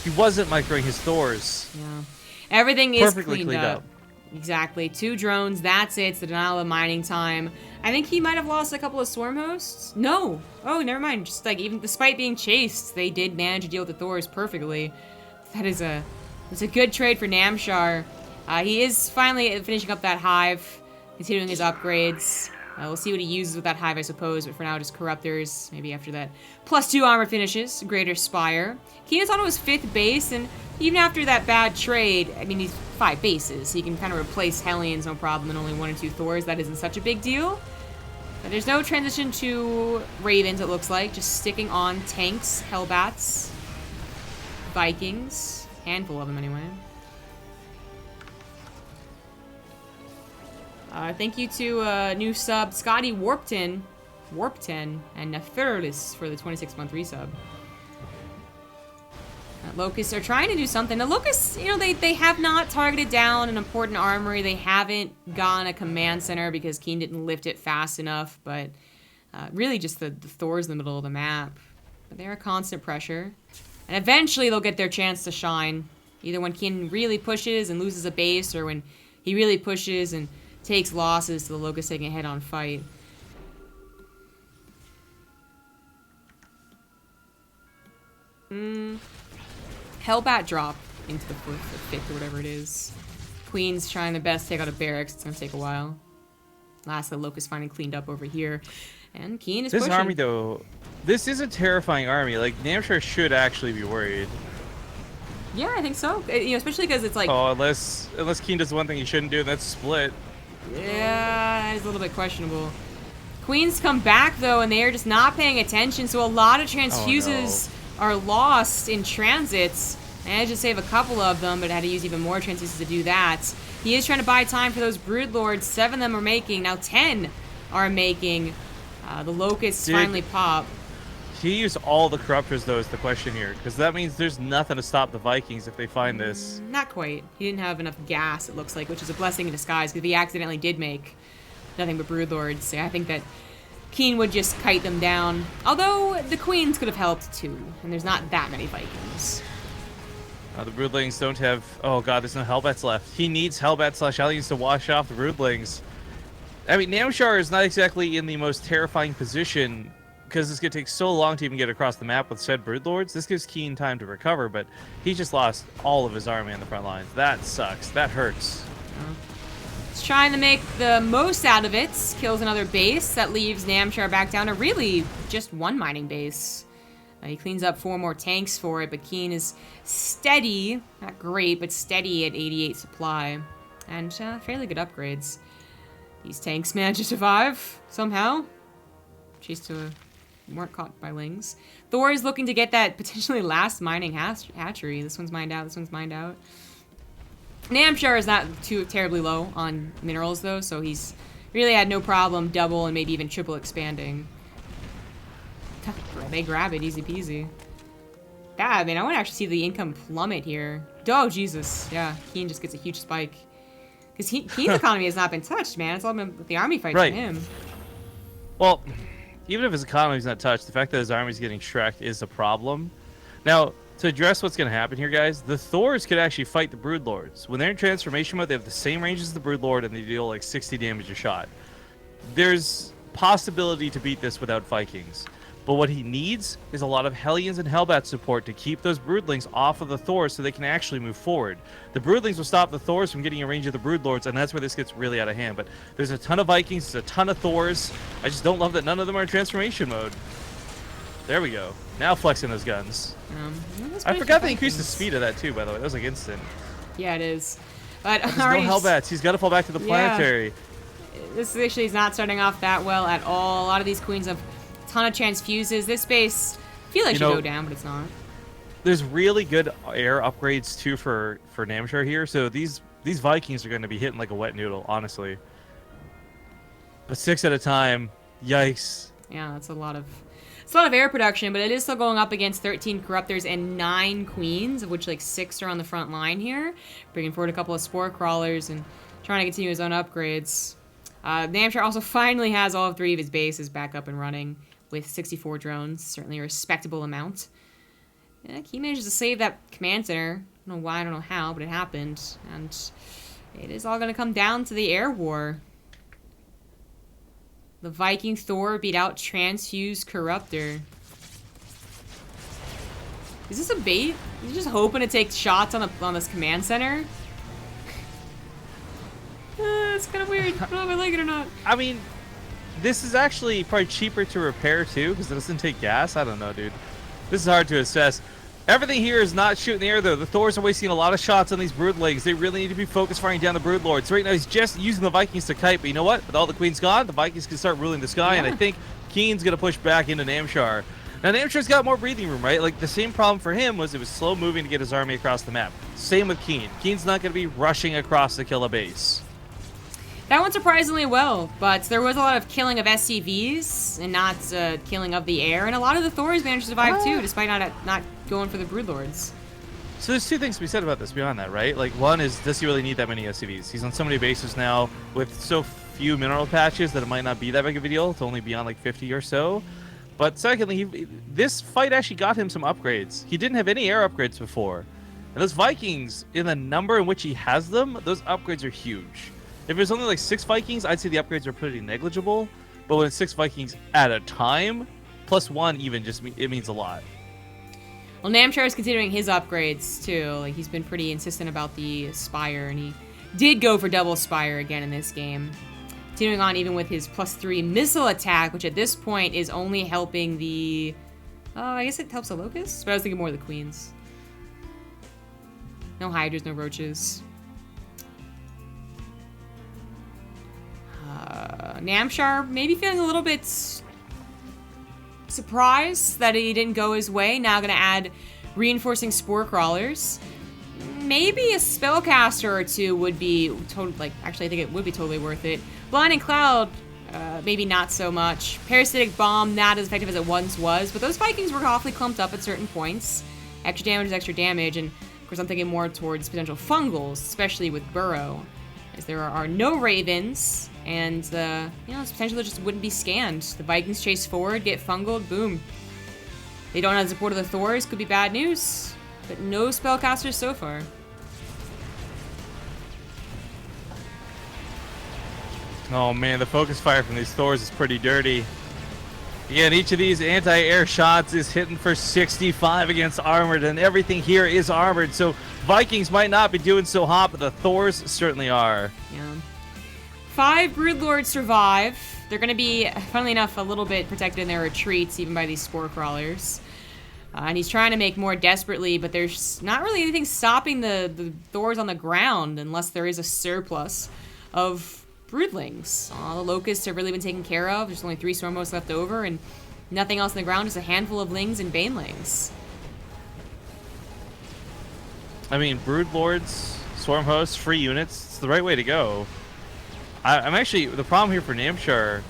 He wasn't microing his Thors.
Yeah. Everything is
perfectly cleaned up.
Exactly. 2 drones, that's it. It's the denial of mining time. I think he might have lost a couple of swarm hosts. No. Oh, never mind. Just like even despite being chased, they did manage to deal with the Thors perfectly. That's a good trade for Namshar. He is finally finishing up that hive, continuing his upgrades. We'll see what he uses with that hive, I suppose, but for now, just Corruptors. Maybe after that. +2 armor finishes, Greater Spire. KeeN is on his 5th base, and even after that bad trade, I mean, he's 5 bases, so he can kind of replace Hellions, no problem, and only 1 or 2 Thors. That isn't such a big deal. But there's no transition to Ravens, it looks like. Just sticking on tanks, Hellbats, Vikings. Handful of them, anyway. Thank you to new sub Scotty Warpton, and Neferlis for the 26-month resub. Locusts are trying to do something. The Locusts, you know, they have not targeted down an important armory. They haven't gone a command center because KeeN didn't lift it fast enough, but really just the Thors in the middle of the map. But they're a constant pressure. And eventually they'll get their chance to shine. Either when KeeN really pushes and loses a base, or when he really pushes and takes losses to the Locust taking a head-on fight. Hellbat drop into the 4th or 5th or whatever it is. Queen's trying their best to take out a barracks. It's going to take a while. Last, the Locust finally cleaned up over here. And KeeN is pushing.
This army, though, this is a terrifying army. Like, Namshar should actually be worried.
Yeah, I think so. You know, especially because it's like...
Oh, unless KeeN does one thing he shouldn't do, and that's split.
Yeah, that is a little bit questionable. Queens come back, though, and they are just not paying attention, so a lot of transfuses are lost in transits. Managed to save a couple of them, but had to use even more transfuses to do that. He is trying to buy time for those Broodlords. 7 of them are making. Now 10 are making. The Locusts finally pop.
He used all the Corruptors, though, is the question here. Because that means there's nothing to stop the Vikings if they find this.
Not quite. He didn't have enough gas, it looks like, which is a blessing in disguise, because he accidentally did make nothing but Broodlords. I think that KeeN would just kite them down. Although, the Queens could have helped, too. And there's not that many Vikings.
The Broodlings don't have... Oh, God, there's no Hellbats left. He needs Hellbats/Hellions to wash off the Broodlings. I mean, Namshar is not exactly in the most terrifying position, because it's going to take so long to even get across the map with said Broodlords. This gives KeeN time to recover, but he just lost all of his army on the front lines. That sucks. That hurts.
He's trying to make the most out of it. Kills another base. That leaves Namshar back down to really just 1 mining base. He cleans up 4 more tanks for it, but KeeN is steady. Not great, but steady at 88 supply. And fairly good upgrades. These tanks manage to survive somehow. Chased to weren't caught by Lings. Thor is looking to get that potentially last mining hatchery. This one's mined out, this one's mined out. Namshar is not too terribly low on minerals, though, so he's really had no problem double and maybe even triple expanding. They grab it, easy peasy. Yeah, I mean, I want to actually see the income plummet here. Oh, Jesus. Yeah, KeeN just gets a huge spike. Because KeeN's economy has not been touched, man. It's all been with the army fight for him.
Well, even if his economy's not touched, the fact that his army's getting shreked is a problem. Now, to address what's going to happen here, guys, the Thors could actually fight the Broodlords. When they're in transformation mode, they have the same range as the Broodlord, and they deal like 60 damage a shot. There's possibility to beat this without Vikings. But what he needs is a lot of Hellions and Hellbat support to keep those Broodlings off of the Thors so they can actually move forward. The Broodlings will stop the Thors from getting in range of the Broodlords, and that's where this gets really out of hand. But there's a ton of Vikings, there's a ton of Thors. I just don't love that none of them are in transformation mode. There we go. Now flexing those guns. I forgot they increased the speed of that too, by the way. That was like instant.
Yeah, it is. But
there's no Hellbats. He's got to fall back to the planetary.
This actually is not starting off that well at all. A lot of these queens have a ton of transfuses. This base, I feel like should go down, but it's not.
there's really good air upgrades too for Namshar here. So these Vikings are going to be hitting like a wet noodle, honestly. But 6 at a time, yikes.
Yeah, that's a lot of air production, but it is still going up against 13 Corruptors and 9 Queens, of which like 6 are on the front line here, bringing forward a couple of Spore Crawlers and trying to continue his own upgrades. Namshar also finally has all 3 of his bases back up and running with 64 drones, certainly a respectable amount. Yeah, he manages to save that command center. I don't know why, I don't know how, but it happened. And it is all going to come down to the air war. The Viking Thor beat out Transfused Corruptor. Is this a bait? Is he just hoping to take shots on this command center? It's kind of weird. I don't know if I like it or not.
I mean, this is actually probably cheaper to repair too, because it doesn't take gas. I don't know, dude. This is hard to assess. Everything here is not shooting the air, though. The Thors are wasting a lot of shots on these Broodlings. They really need to be focused firing down the Broodlords. So right now, he's just using the Vikings to kite. But you know what? With all the Queens gone, the Vikings can start ruling the sky. Yeah. And I think KeeN's going to push back into Namshar. Now, Namshar's got more breathing room, right? Like, the same problem for him was it was slow moving to get his army across the map. Same with KeeN. KeeN's not going to be rushing across to kill a base.
That went surprisingly well, but there was a lot of killing of SCVs and not killing of the air, and a lot of the Thors managed to survive too, despite not going for the Broodlords.
So there's 2 things to be said about this beyond that, right? Like, one is, does he really need that many SCVs? He's on so many bases now with so few mineral patches that it might not be that big of a deal to only be on like 50 or so. But secondly, this fight actually got him some upgrades. He didn't have any air upgrades before. And those Vikings, in the number in which he has them, those upgrades are huge. If there's only like 6 Vikings, I'd say the upgrades are pretty negligible. But when it's 6 Vikings at a time, +1 even, it means a lot.
Well, Namshar is continuing his upgrades too. Like, he's been pretty insistent about the Spire, and he did go for double Spire again in this game. Continuing on even with his +3 missile attack, which at this point is only helping the... Oh, I guess it helps the Locusts? But I was thinking more of the Queens. No Hydras, no Roaches. Namshar maybe feeling a little bit surprised that he didn't go his way. Now going to add reinforcing Spore Crawlers. Maybe a Spellcaster or 2 would be actually I think it would be totally worth it. Blinding Cloud, maybe not so much. Parasitic Bomb, not as effective as it once was, but those Vikings were awfully clumped up at certain points. Extra damage is extra damage, and of course I'm thinking more towards potential Fungals, especially with Burrow, as there are no Ravens. And, it's potential that just wouldn't be scanned. The Vikings chase forward, get fungled, boom. They don't have the support of the Thors, could be bad news. But no Spellcasters so far.
Oh man, the focus fire from these Thors is pretty dirty. Again, each of these anti-air shots is hitting for 65 against armored, and everything here is armored. So Vikings might not be doing so hot, but the Thors certainly are.
Yeah. 5 Broodlords survive. They're going to be, funnily enough, a little bit protected in their retreats, even by these Spore Crawlers. And he's trying to make more desperately, but there's not really anything stopping the Thors on the ground unless there is a surplus of Broodlings. All the Locusts have really been taken care of. There's only 3 Stormhosts left over, and nothing else on the ground, just a handful of Lings and Banelings.
I mean, Broodlords, Swarmhosts, free units, it's the right way to go. I'm actually, the problem here for Namshar,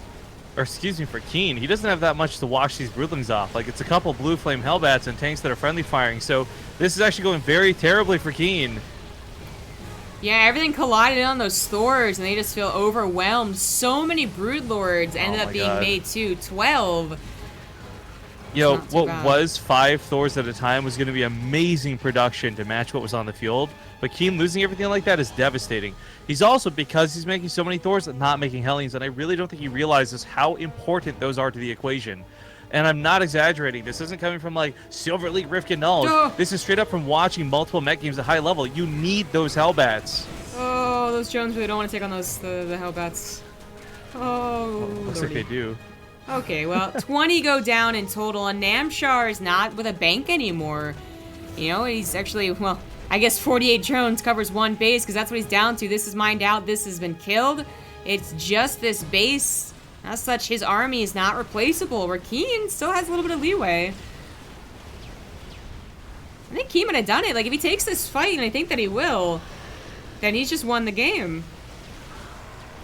or excuse me, for KeeN, he doesn't have that much to wash these Broodlings off. Like, it's a couple Blue Flame Hellbats and tanks that are friendly firing, so this is actually going very terribly for KeeN.
Yeah, everything collided on those Thors, and they just feel overwhelmed. So many Broodlords ended up being made too. 12.
Yo, what was 5 Thors at a time was going to be amazing production to match what was on the field. But KeeN losing everything like that is devastating. He's also, because he's making so many Thors, not making Hellions, and I really don't think he realizes how important those are to the equation. And I'm not exaggerating. This isn't coming from, like, Silver League Rifkin knowledge. Oh. This is straight up from watching multiple mech games at high level. You need those Hellbats.
Oh, those Jones really don't want to take on those the Hellbats. Oh,
looks like they do.
Okay, well, 20 go down in total, and Namshar is not with a bank anymore. You know, he's actually, well, I guess 48 drones covers 1 base, because that's what he's down to. This is mined out. This has been killed. It's just this base. As such, his army is not replaceable, where KeeN still has a little bit of leeway. I think KeeN had done it. Like, if he takes this fight, and I think that he will, then he's just won the game.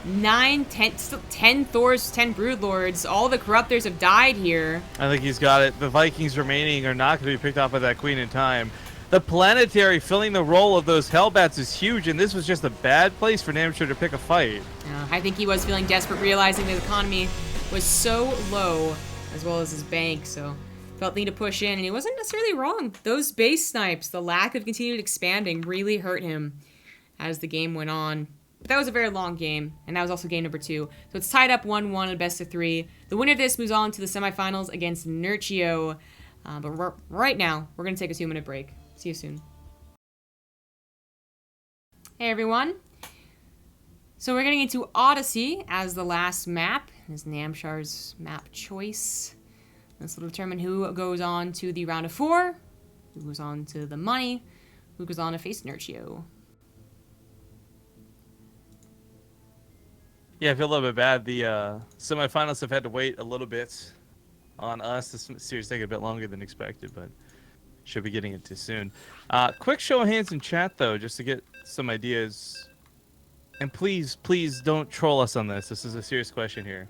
9, 10, still 10 Thors, 10 Broodlords. All the Corruptors have died here.
I think he's got it. The Vikings remaining are not going to be picked off by that Queen in time. The Planetary filling the role of those Hellbats is huge, and this was just a bad place for Namshar to pick a fight.
I think he was feeling desperate, realizing the economy was so low, as well as his bank, so felt the need to push in, and he wasn't necessarily wrong. Those base snipes, the lack of continued expanding, really hurt him as the game went on. But that was a very long game, and that was also game number 2. So it's tied up 1-1 in a best of 3. The winner of this moves on to the semifinals against Nerchio. But right now, we're going to take a 2-minute break. See you soon. Hey everyone. So we're getting into Odyssey as the last map. This is Namshar's map choice. This will determine who goes on to the round of 4, who goes on to the money, who goes on to face Nerchio.
Yeah, I feel a little bit bad. The semifinals have had to wait a little bit on us. This series taking a bit longer than expected, but should be getting it too soon. Quick show of hands in chat, though, just to get some ideas. And please, please don't troll us on this. This is a serious question here.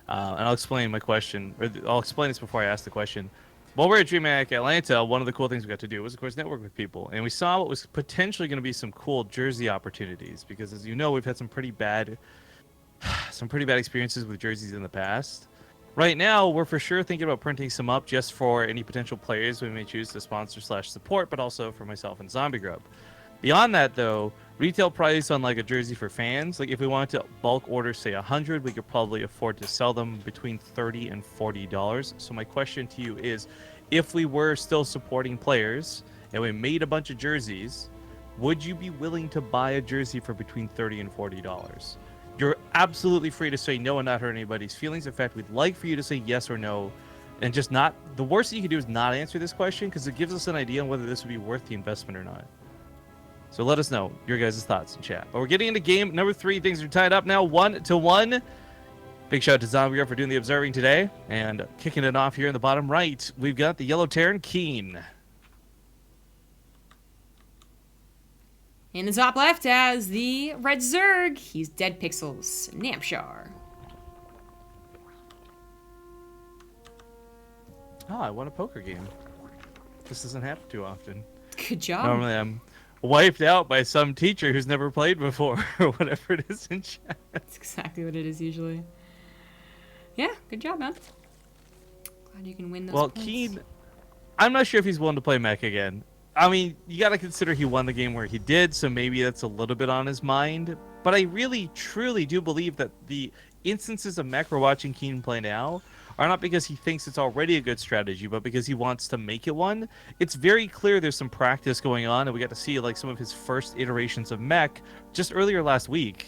And I'll explain my question, or I'll explain this before I ask the question. While we're at DreamHack Atlanta, one of the cool things we got to do was, of course, network with people. And we saw what was potentially going to be some cool jersey opportunities. Because, as you know, we've had some pretty bad experiences with jerseys in the past. Right now, we're for sure thinking about printing some up just for any potential players we may choose to sponsor/support, but also for myself and Zombie Grub. Beyond that, though, retail price on like a jersey for fans, like if we wanted to bulk order, say 100, we could probably afford to sell them between $30 and $40. So my question to you is, if we were still supporting players and we made a bunch of jerseys, would you be willing to buy a jersey for between $30 and $40? You're absolutely free to say no and not hurt anybody's feelings. In fact, we'd like for you to say yes or no, and just not. The worst that you can do is not answer this question, because it gives us an idea on whether this would be worth the investment or not. So let us know your guys' thoughts in chat. But we're getting into game number 3. Things are tied up now, 1-1. Big shout out to Zombie for doing the observing today. And kicking it off here in the bottom right, we've got the yellow Terran KeeN.
In the top left has the red Zerg. He's Dead Pixels, Namshar.
Oh, I won a poker game. This doesn't happen too often.
Good job.
Normally I'm wiped out by some teacher who's never played before, or whatever it is in chat.
That's exactly what it is usually. Yeah, good job, man. Glad you can win those points.
KeeN, I'm not sure if he's willing to play mech again. I mean, you got to consider he won the game where he did, so maybe that's a little bit on his mind. But I really, truly do believe that the instances of mech we're watching KeeN play now are not because he thinks it's already a good strategy, but because he wants to make it one. It's very clear there's some practice going on, and we got to see like some of his first iterations of mech just earlier last week.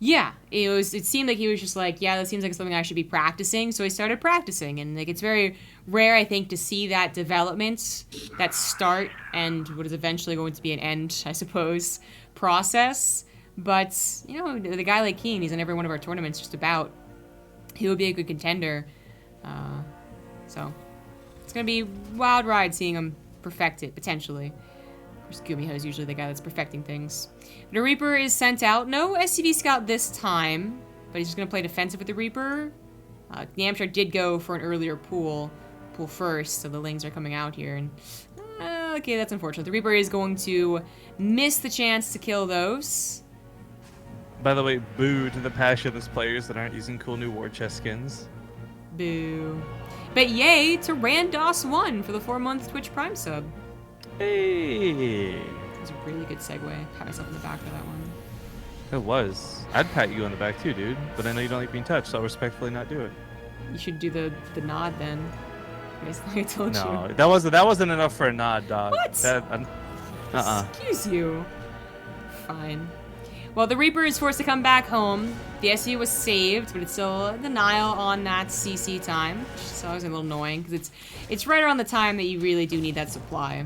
Yeah, it seemed like he was just like, yeah, that seems like something I should be practicing, so he started practicing, and like it's very rare, I think, to see that development, that start, and what is eventually going to be an end, I suppose, process. But, you know, the guy like KeeN, he's in every one of our tournaments just about. He would be a good contender. So, it's going to be a wild ride seeing him perfect it, potentially. Of course, Gumiho is usually the guy that's perfecting things. The Reaper is sent out. No SCV Scout this time, but he's just going to play defensive with the Reaper. Namshar did go for an earlier pool first, so the Lings are coming out here. And okay, that's unfortunate. The Reaper is going to miss the chance to kill those.
By the way, boo to the passionless players that aren't using cool new war chest skins.
Boo. But yay to Randos1 for the 4-month Twitch Prime sub.
Hey!
That was a really good segue. Pat myself in the back for that one.
It was. I'd pat you on the back too, dude. But I know you don't like being touched, so I'll respectfully not do it.
You should do the nod then. Basically, I told you.
No, that wasn't enough for a nod, dog.
What? Excuse you. Fine. Well, the Reaper is forced to come back home. The SU was saved, but it's still a denial on that CC time, which is always a little annoying because it's right around the time that you really do need that supply.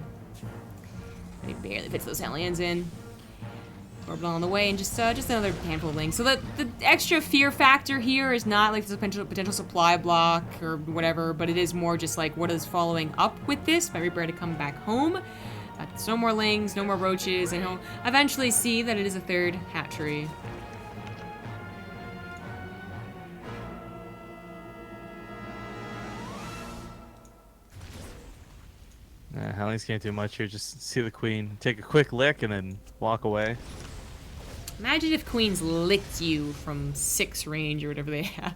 It barely fits those aliens in. Orbital on the way, and just another handful of links. So the extra fear factor here is not like the potential supply block or whatever, but it is more just like what is following up with this. My Reaper had to come back home. There's no more lings, no more roaches, and he'll eventually see that it is a third hatchery.
Hellings can't do much here. Just see the queen, take a quick lick, and then walk away.
Imagine if queens licked you from 6 range or whatever they have.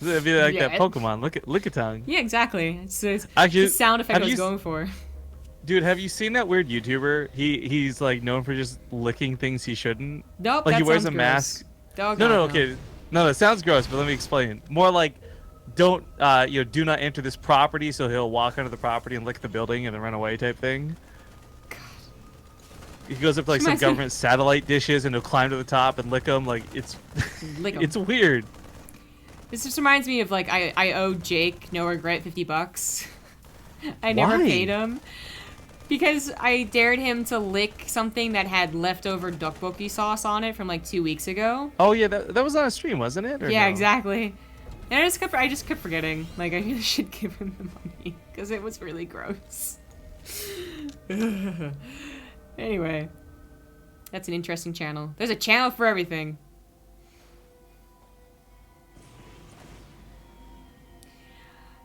It'd be like that Pokemon. Look at tongue.
Yeah, exactly. It's
actually
the sound effect I was going for.
Dude, have you seen that weird YouTuber? He's like known for just licking things he shouldn't.
Nope.
Like
that
he wears a
gross.
mask.
Oh, God,
No, okay. No, that sounds gross, but let me explain. More like, don't do not enter this property, so he'll walk onto the property and lick the building and then run away type thing.
God.
He goes up to like some government satellite dishes and he'll climb to the top and lick them. Like it's it's weird.
This just reminds me of like I owe Jake, no regret, $50. I never paid him because I dared him to lick something that had leftover tteokbokki sauce on it from like 2 weeks ago.
Oh yeah, that was on a stream, wasn't it? Or
yeah,
no?
Exactly. And I just kept forgetting. Like, I really should give him the money because it was really gross. Anyway, that's an interesting channel. There's a channel for everything.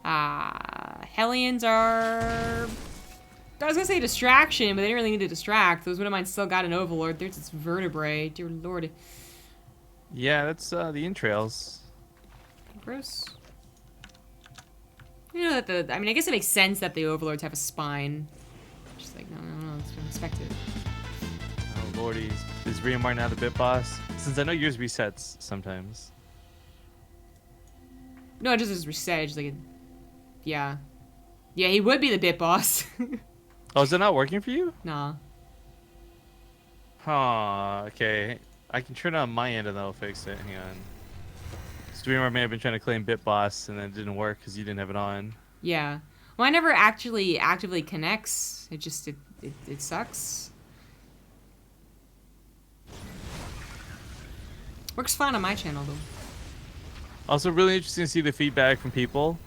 Hellions are... I was gonna say distraction, but they didn't really need to distract. Those Widowmines still got an Overlord. There's its vertebrae. Dear Lord.
Yeah, that's the entrails.
Gross. You know that I mean, I guess it makes sense that the Overlords have a spine. Just like, no, it's unexpected.
Oh lordy, is Riamar now the bit boss? Since I know yours resets sometimes.
No, it just is reset. Just like, yeah, he would be the bit boss.
Oh, is it not working for you?
Nah.
Huh. Okay, I can turn it on my end and that'll fix it. Hang on. Streamer may have been trying to claim Bit Boss and then it didn't work because you didn't have it on.
Yeah. Well, I never actually actively connects. It just it sucks. Works fine on my channel though.
Also, really interesting to see the feedback from people.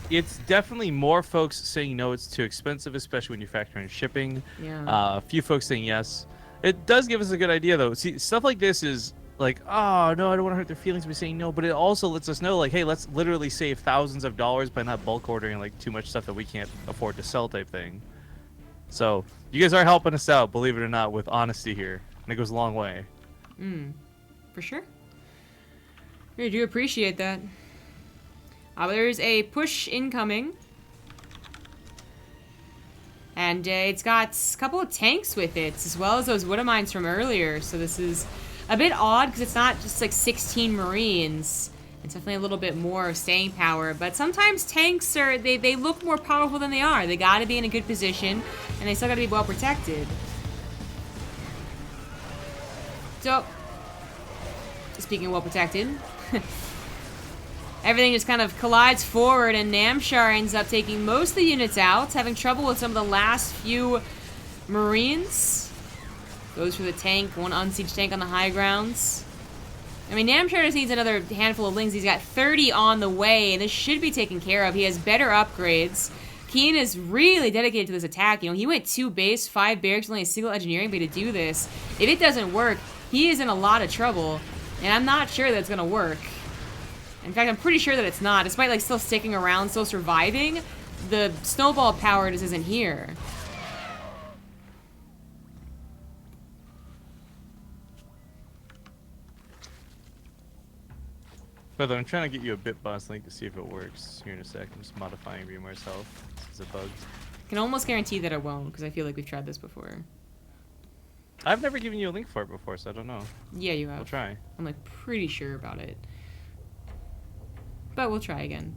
It's definitely more folks saying no, it's too expensive, especially when you factor in shipping.
Yeah.
A few folks saying yes. It does give us a good idea though. See, stuff like this is like, oh no, I don't want to hurt their feelings by saying no, but it also lets us know like, hey, let's literally save thousands of dollars by not bulk ordering like too much stuff that we can't afford to sell type thing. So you guys are helping us out, believe it or not, with honesty here, and it goes a long way.
For sure. I do appreciate that. There's a push incoming. And it's got a couple of tanks with it, as well as those Widowmines from earlier. So this is a bit odd because it's not just like 16 Marines. It's definitely a little bit more staying power. But sometimes tanks are, they look more powerful than they are. They gotta be in a good position, and they still gotta be well protected. So, speaking of well protected, everything just kind of collides forward, and Namshar ends up taking most of the units out, having trouble with some of the last few Marines. Goes for the tank, one unsieged tank on the high grounds. I mean, Namshar just needs another handful of lings. He's got 30 on the way, and this should be taken care of. He has better upgrades. KeeN is really dedicated to this attack. You know, he went 2 base, 5 barracks, only a single engineering bay to do this. If it doesn't work, he is in a lot of trouble, and I'm not sure that it's going to work. In fact, I'm pretty sure that it's not. Despite like still sticking around, still surviving, the snowball power just isn't here.
Brother, I'm trying to get you a Bit Boss link to see if it works here in a sec. I'm just modifying Reamer myself. This is a bug.
I can almost guarantee that it won't, because I feel like we've tried this before.
I've never given you a link for it before, so I don't know.
Yeah, you have.
We'll try.
I'm like pretty sure about it. But we'll try again.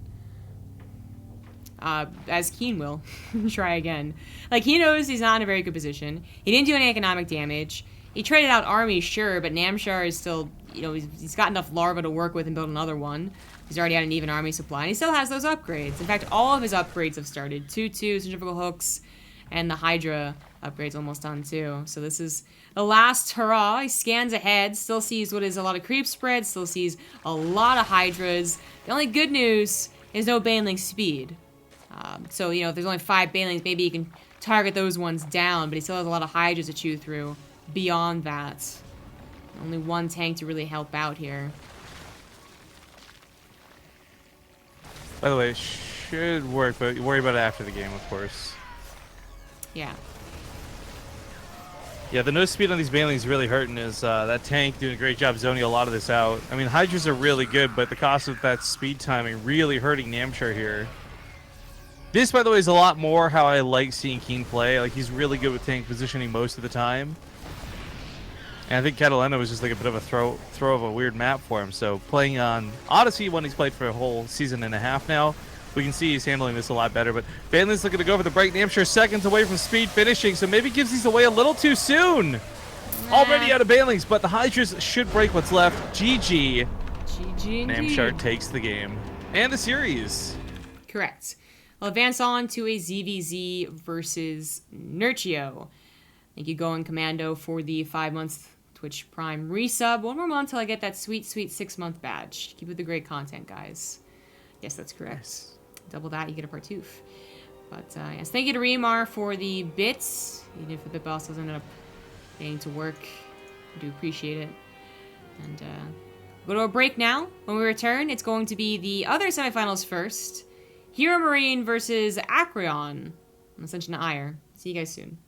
As KeeN will try again. Like, he knows he's not in a very good position. He didn't do any economic damage. He traded out armies, sure, but Namshar is still, you know, he's got enough larvae to work with and build another one. He's already had an even army supply, and he still has those upgrades. In fact, all of his upgrades have started. 2-2, centrifugal hooks, and the Hydra upgrade's almost done too. So this is the last hurrah. He scans ahead, still sees what is a lot of creep spread, still sees a lot of Hydras. The only good news is no Baneling speed. So, you know, if there's only 5 Banelings, maybe he can target those ones down, but he still has a lot of Hydras to chew through beyond that. Only one tank to really help out here.
By the way, it should work, but worry about it after the game, of course.
Yeah.
Yeah, the no speed on these Banelings is really hurting. Is that tank doing a great job zoning a lot of this out. I mean, Hydras are really good, but the cost of that speed timing really hurting Namshar here. This, by the way, is a lot more how I like seeing KeeN play. Like, he's really good with tank positioning most of the time. And I think Catalina was just like a bit of a throw of a weird map for him. So playing on Odyssey, when he's played for a whole season and a half now, we can see he's handling this a lot better. But Baneling's looking to go for the break. Namshar seconds away from speed finishing, so maybe gives these away a little too soon. Nah. Already out of Banelings, but the Hydras should break what's left. GG.
GG indeed.
Namshar takes the game. And the series.
Correct. We'll advance on to a ZvZ versus Nurchio. Thank you, Going Commando, for the 5 months Twitch Prime resub. 1 more month till I get that sweet, sweet 6-month badge. Keep with the great content, guys. Yes, that's correct. Double that, you get a Partoof. But, yes, thank you to Remar for the bits. Even if the bit boss doesn't end up getting to work, I do appreciate it. And, go to a break now. When we return, it's going to be the other semifinals first. Hero Marine versus Acreon on Ascension to Ire. See you guys soon.